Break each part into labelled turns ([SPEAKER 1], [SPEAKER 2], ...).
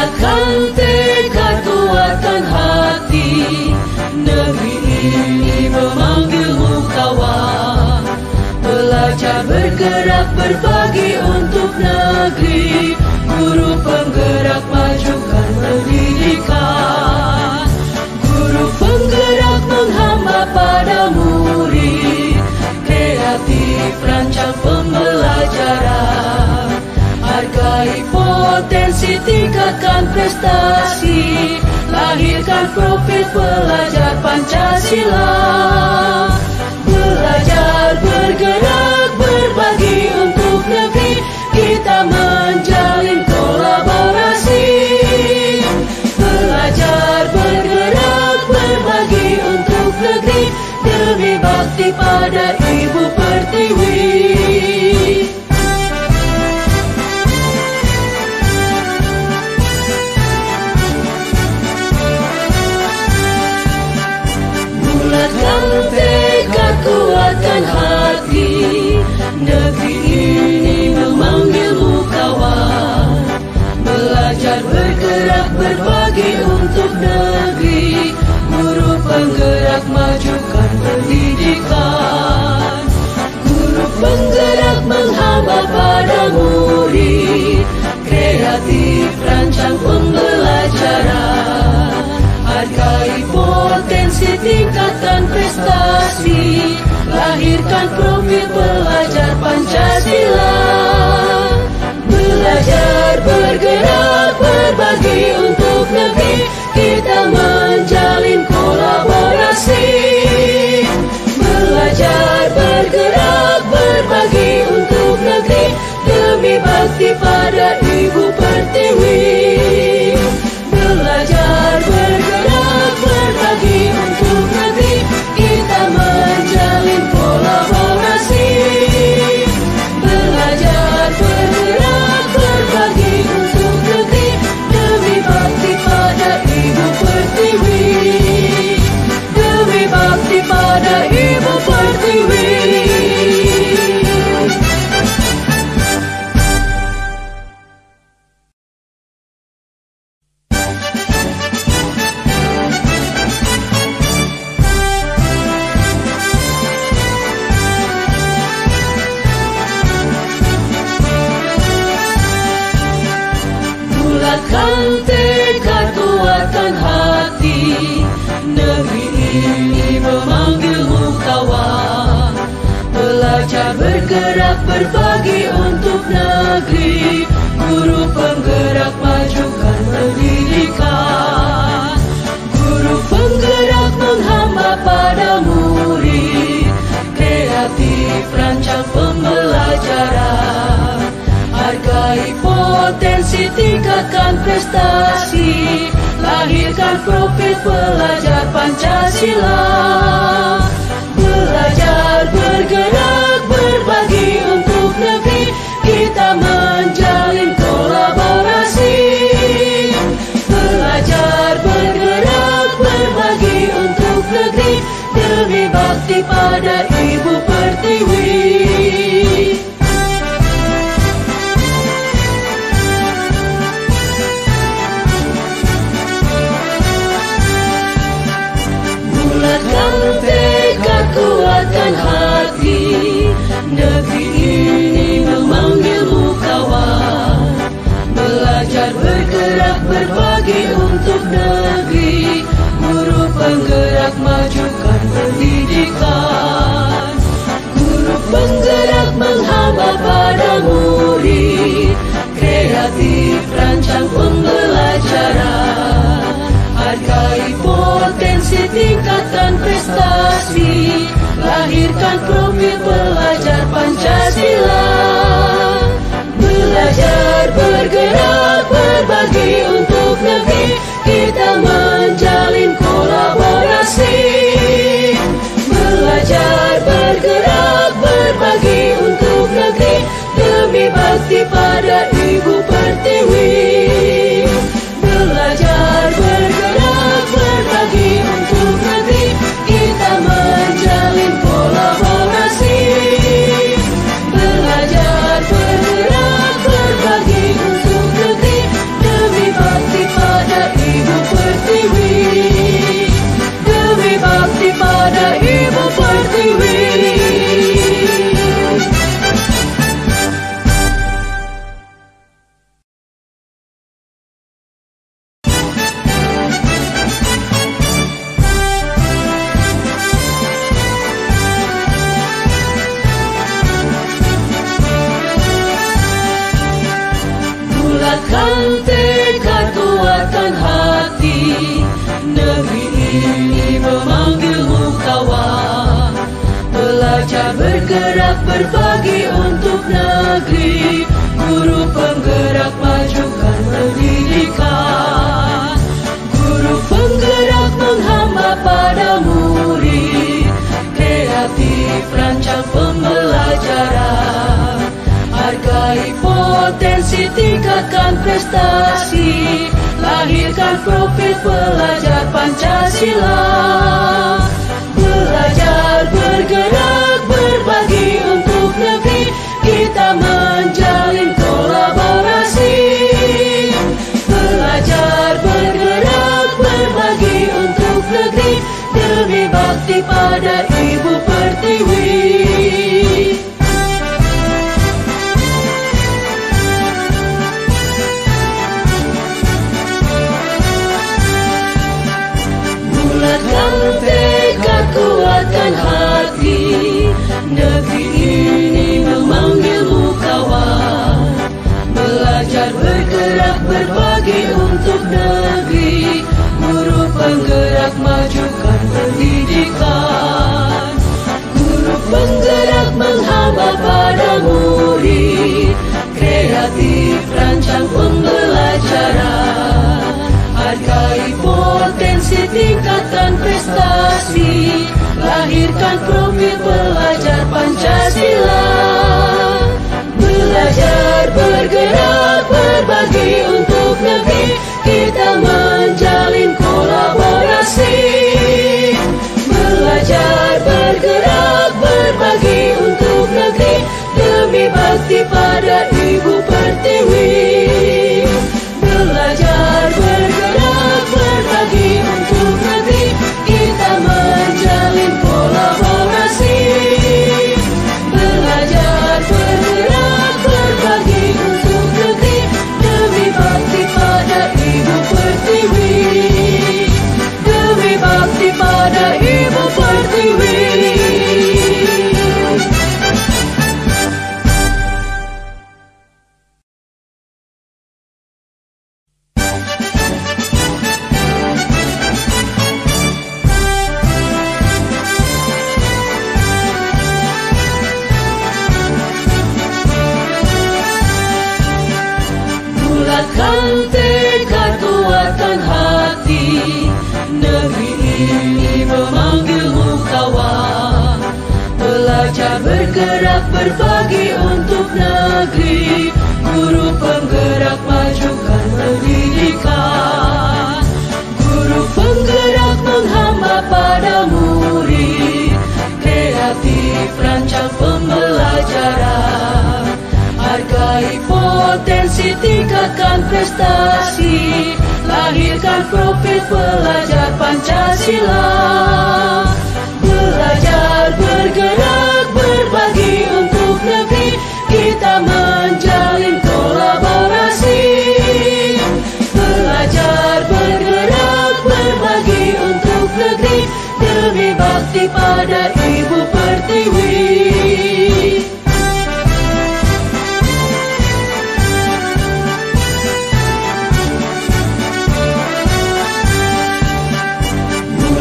[SPEAKER 1] Bulatkan tekad kuatkan hati, negeri ini memanggilmu kawan. Belajar bergerak berbagi untuk negeri, guru penggerak majukan pendidikan. Guru penggerak menghamba pada murid, kreatif rancang pembelajaran. Hargai potensi, tingkatkan prestasi, lahirkan profil pelajar Pancasila. Belajar bergerak berbagi untuk negeri, kita menjalin kolaborasi. Belajar bergerak berbagi untuk negeri, demi bakti pada Ibu Pertiwi. Bulatkan tekad kuatkan hati, negeri ini memanggilmu kawan. Belajar bergerak berbagi untuk negeri, guru penggerak majukan pendidikan. Guru penggerak menghamba pada murid, kreatif rancang pembelajaran. Hargai potensi, tingkatkan prestasi, lahirkan profil pelajar Pancasila. Belajar bergerak berbagi untuk negeri, kita menjalin kolaborasi. Belajar bergerak berbagi untuk negeri, demi bakti pada Ibu Pertiwi. Belajar bergerak berbagi untuk negeri, kita menjalin kolaborasi. Belajar bergerak berbagi untuk negeri, demi bakti pada Ibu Pertiwi. Demi bakti pada Ibu Pertiwi. Bulatkan tekad kuatkan hati, negeri ini memanggilmu kawan. Belajar bergerak berbagi untuk negeri, guru penggerak majukan pendidikan. Guru penggerak menghamba pada murid, kreatif rancang pembelajaran. Hargai potensi, tingkatkan prestasi, lahirkan profil pelajar Pancasila. Belajar bergerak berbagi untuk negeri, kita menjalin kolaborasi. Belajar bergerak berbagi untuk negeri, demi bakti pada Ibu Pertiwi. Bulatkan tekad kuatkan hati, negeri ini memanggilmu kawan. Belajar bergerak berbagi untuk negeri, guru penggerak majukan pendidikan. Guru penggerak menghamba pada murid, kreatif rancang pembelajaran. Hargai potensi, tingkatkan prestasi, lahirkan profil pelajar Pancasila. Belajar bergerak berbagi untuk negeri, kita menjalin kolaborasi. Belajar bergerak berbagi untuk negeri, demi bakti pada Ibu Pertiwi. Belajar bergerak berbagi untuk negeri, kita menjalin kolaborasi. Belajar potensi, tingkatkan prestasi, lahirkan profil pelajar Pancasila. Belajar, bergerak, berbagi untuk negeri, kita menjalin kolaborasi. Belajar, bergerak, berbagi untuk negeri, demi bakti pada Ibu Pertiwi. Bulatkan tekad, kuatkan hati, negeri ini memanggilmu kawan. Belajar, bergerak, berbagi untuk negeri, guru penggerak, majukan pendidikan. Guru penggerak menghamba pada murid, kreatif rancang pembelajaran. Hargai potensi, tingkatkan prestasi, lahirkan profil pelajar Pancasila. Belajar, bergerak, berbagi untuk negeri, kita menjalin kolaborasi. Belajar, bergerak, berbagi untuk negeri, demi bakti pada Ibu Pertiwi. Belajar, bergerak, berbagi untuk negeri, kita menjalin kolaborasi. Belajar, bergerak, berbagi untuk negeri, demi bakti pada Ibu Pertiwi. Demi bakti pada Ibu Pertiwi. Bulatkan tekad, kuatkan hati, negeri ini memanggilmu kawan. Belajar, bergerak, berbagi untuk negeri, guru penggerak, majukan pendidikan. Guru penggerak menghamba pada murid, kreatif rancang pembelajaran. Hargai potensi, tingkatkan prestasi, lahirkan profil pelajar Pancasila. Belajar, bergerak, berbagi untuk negeri, kita menjalin kolaborasi. Belajar, bergerak, berbagi untuk negeri, demi bakti pada Ibu Pertiwi.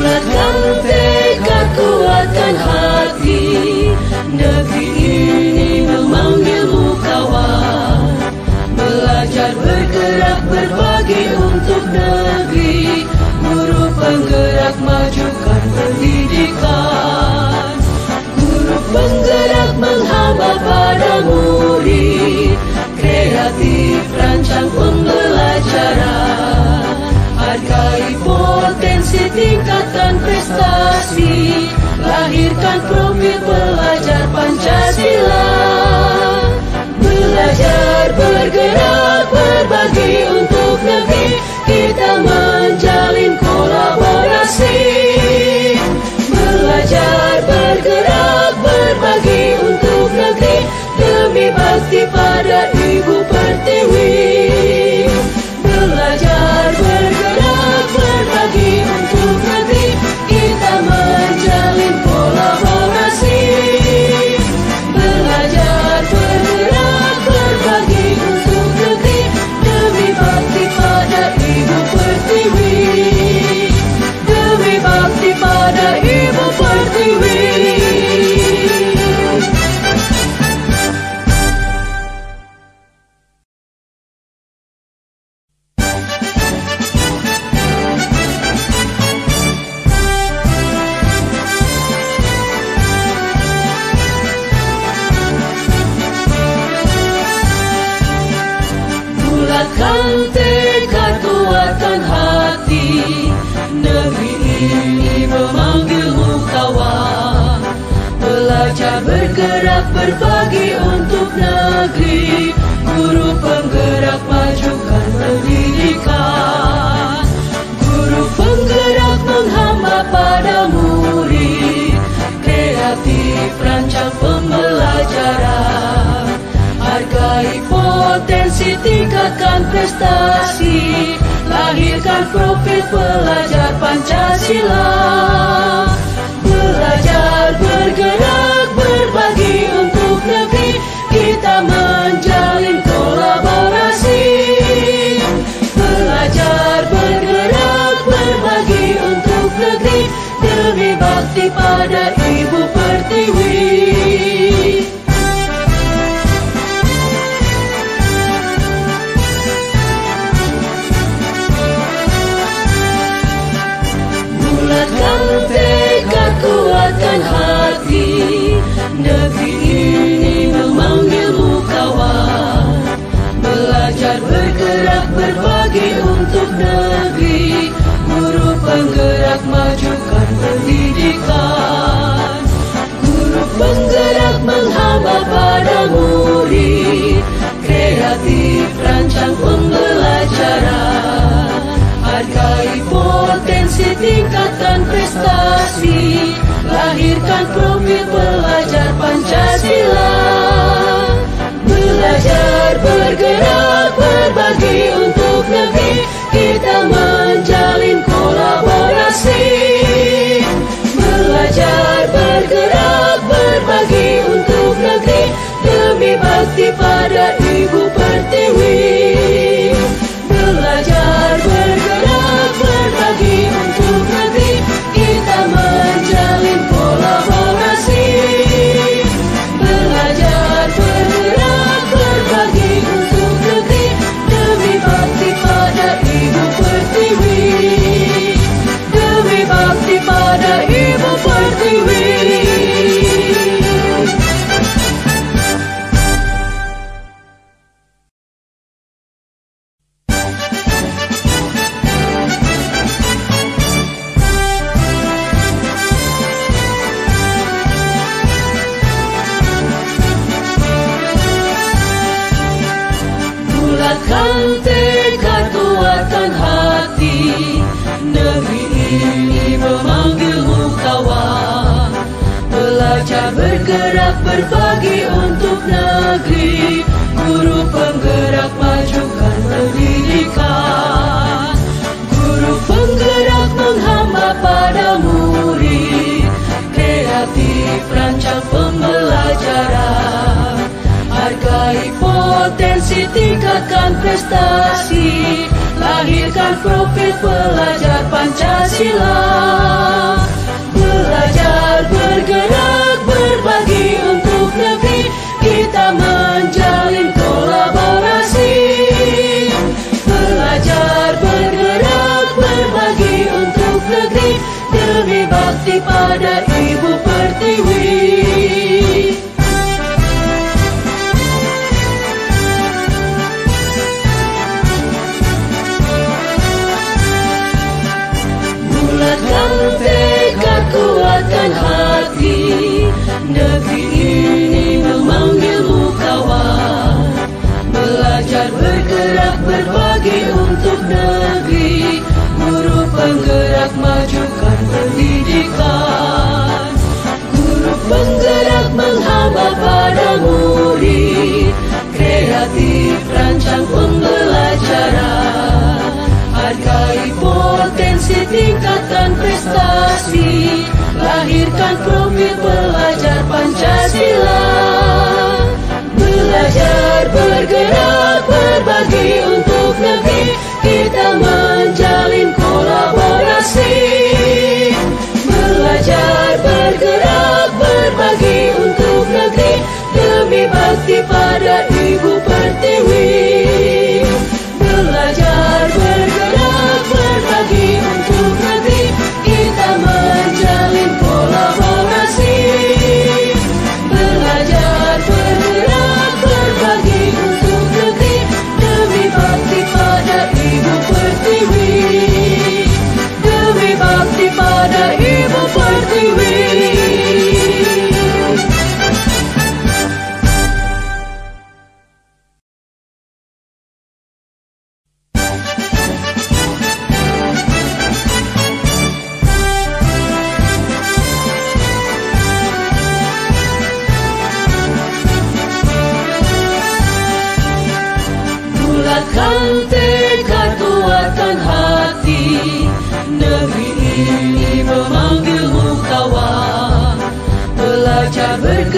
[SPEAKER 1] Bulatkan tekad, kuatkan hati, negeri ini memanggilmu kawan. Belajar, bergerak, berbagi untuk negeri, guru penggerak, majukan pendidikan. Guru penggerak menghamba pada murid, kreatif rancang pembelajaran. Hargai potensi, tingkatkan prestasi, lahirkan profil pelajar Pancasila. Belajar, bergerak, berbagi untuk negeri, kita menjalin kolaborasi. Belajar, bergerak, berbagi untuk negeri, demi bakti pada Ibu Pertiwi. Belajar, bergerak, berbagi untuk negeri, kita menjalin kolaborasi. Belajar, bergerak, berbagi untuk negeri, demi bakti pada Ibu Pertiwi. Demi bakti pada Ibu Pertiwi. penggerak berbagi untuk negeri, guru penggerak majukan pendidikan, guru penggerak menghamba pada murid, kreatif rancang pembelajaran, hargai potensi, tingkatkan prestasi, lahirkan profil pelajar Pancasila. Belajar, bergerak, berbagi untuk negeri, kita menjalin kolaborasi. Belajar, bergerak, berbagi untuk negeri, demi bakti pada Ibu Pertiwi. Bulatkan tekad, kuatkan hati, negeri ini memanggilmu kawan. Belajar, bergerak, berbagi untuk negeri, guru penggerak majukan pendidikan, guru penggerak menghamba pada murid, kreatif rancang pembelajaran, hargai potensi, tingkatkan prestasi, lahirkan profil pelajar Pancasila. Belajar, bergerak, berbagi untuk negeri, kita menjalin kolaborasi. Belajar, bergerak, berbagi untuk negeri, demi bakti pada Ibu Pertiwi. Belajar, bergerak, berbagi untuk negeri, kita menjalin kolaborasi. Belajar, bergerak, berbagi untuk negeri, demi bakti pada Ibu Pertiwi. Demi bakti pada Ibu Pertiwi. Bulatkan tekad, kuatkan hati, negeri ini memanggilmu kawan. Belajar, bergerak, berbagi untuk negeri, guru penggerak majukan pendidikan, guru penggerak menghamba pada murid, kreatif rancang pembelajaran, hargai potensi, tingkatkan prestasi, lahirkan profil pelajar Pancasila. Belajar, bergerak, berbagi untuk negeri, kita menjalin kolaborasi. Belajar, bergerak, berbagi untuk negeri, demi bakti pada Ibu Pertiwi. Bulatkan tekad, kuatkan hati, negeri ini memanggilmu kawan. Belajar, bergerak, berbagi untuk negeri, guru penggerak majukan pendidikan, guru penggerak menghamba pada murid, kreatif rancang pembelajaran, hargai potensi, tingkatkan prestasi, lahirkan profil pelajar Pancasila. Belajar, bergerak, berbagi untuk negeri, kita menjalin kolaborasi. Belajar, bergerak, berbagi untuk negeri, demi bakti pada Ibu Pertiwi. Belajar, bergerak, berbagi untuk negeri, kita menjalin kolaborasi.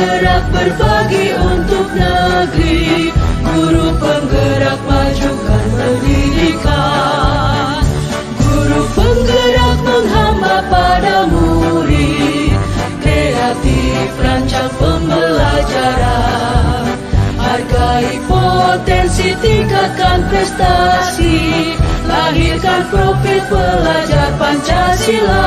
[SPEAKER 1] bergerak berbagi untuk negeri, guru penggerak majukan pendidikan. Guru penggerak menghamba pada murid, kreatif rancang pembelajaran. Hargai potensi, tingkatkan prestasi, lahirkan profil pelajar Pancasila.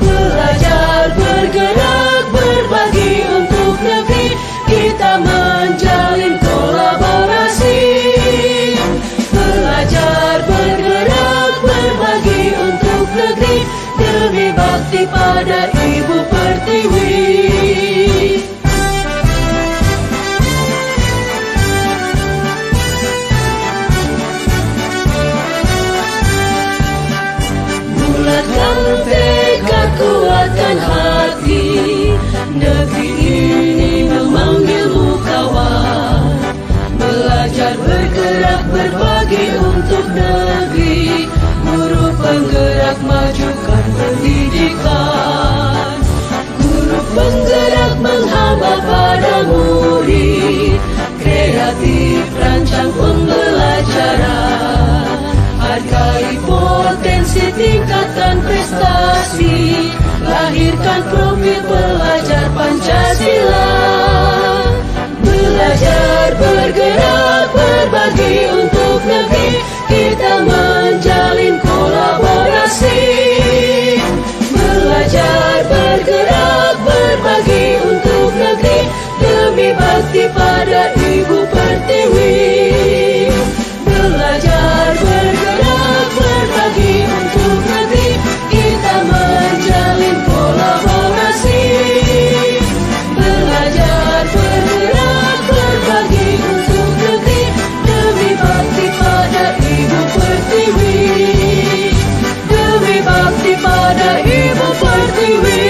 [SPEAKER 1] Belajar, bergerak, berbagi untuk negeri, kita menjalin kolaborasi. Belajar, bergerak, berbagi untuk negeri, demi bakti pada Ibu Pertiwi. Bulatkan tekad, kuatkan hati, negeri ini memanggilmu kawan. Belajar, bergerak, berbagi untuk negeri, guru penggerak majukan pendidikan. Guru penggerak menghamba pada murid, kreatif rancang pembelajaran. Hargai potensi, tingkatkan prestasi, lahirkan profil pelajar Pancasila. Belajar, bergerak, berbagi untuk negeri, kita menjalin kolaborasi. Belajar, bergerak, berbagi untuk negeri, demi bakti pada Ibu Pertiwi. Belajar, bergerak, berbagi untuk negeri, kita menjalin kolaborasi. Belajar, bergerak, berbagi untuk negeri, demi bakti pada Ibu Pertiwi. Demi bakti pada Ibu Pertiwi.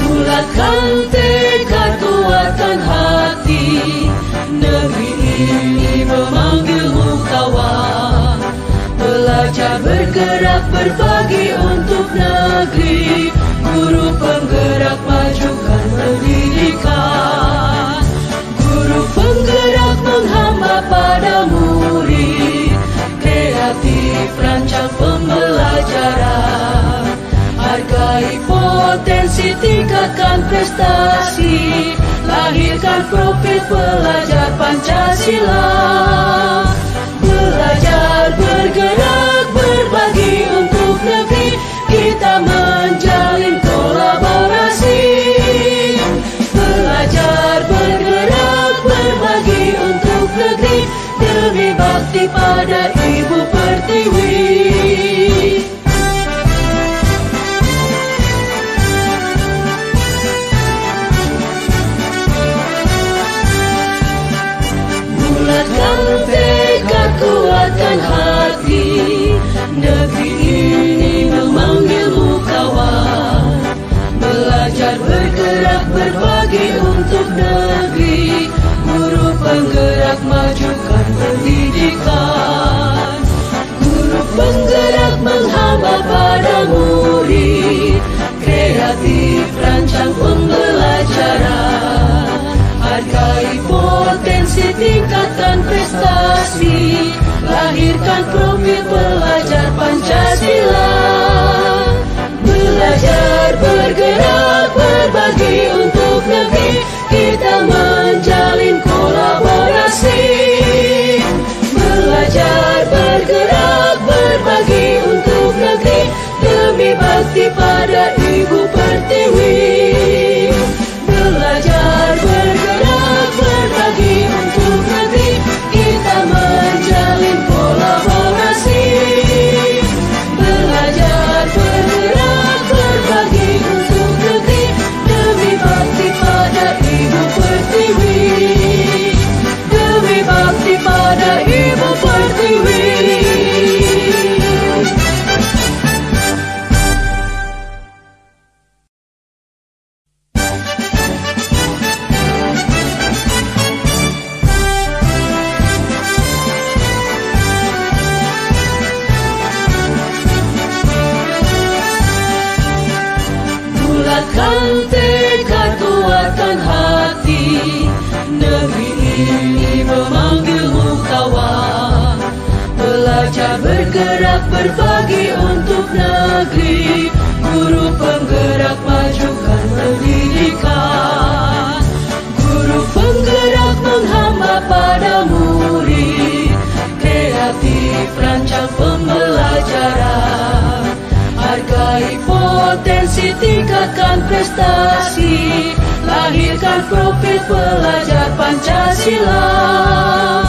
[SPEAKER 1] Bulatkan tekad, kuatkan hati, negeri ini memanggilmu kawan. Belajar, bergerak, berbagi untuk negeri, guru penggerak majukan pendidikan. Guru penggerak menghamba pada murid, kreatif rancang pembelajaran. Hargai potensi, tingkatkan prestasi, lahirkan profil pelajar Pancasila. Belajar, bergerak, berbagi untuk negeri, kita menjalin kolaborasi. Belajar, bergerak, berbagi untuk negeri, demi bakti pada Ibu Pertiwi. Bulatkan tekad, kuatkan hati, negeri ini memanggilmu kawan. Belajar, bergerak, berbagi untuk negeri, guru penggerak majukan pendidikan. Guru penggerak menghamba pada murid, kreatif rancang pembelajaran. Hargai potensi, tingkatkan prestasi, lahirkan profil pelajar Pancasila. Belajar, bergerak, berbagi untuk negeri, kita menjalin kolaborasi. Belajar, bergerak, berbagi untuk negeri, demi bakti pada Ibu Pertiwi. Belajar, bergerak, berbagi untuk negeri, kita menjalin kolaborasi. Belajar, bergerak, berbagi untuk negeri, demi bakti pada Ibu bergerak berbagi untuk negeri. Guru penggerak majukan pendidikan. Guru penggerak menghamba pada murid. Kreatif rancang pembelajaran. Hargai potensi, tingkatkan prestasi. Lahirkan profil pelajar Pancasila.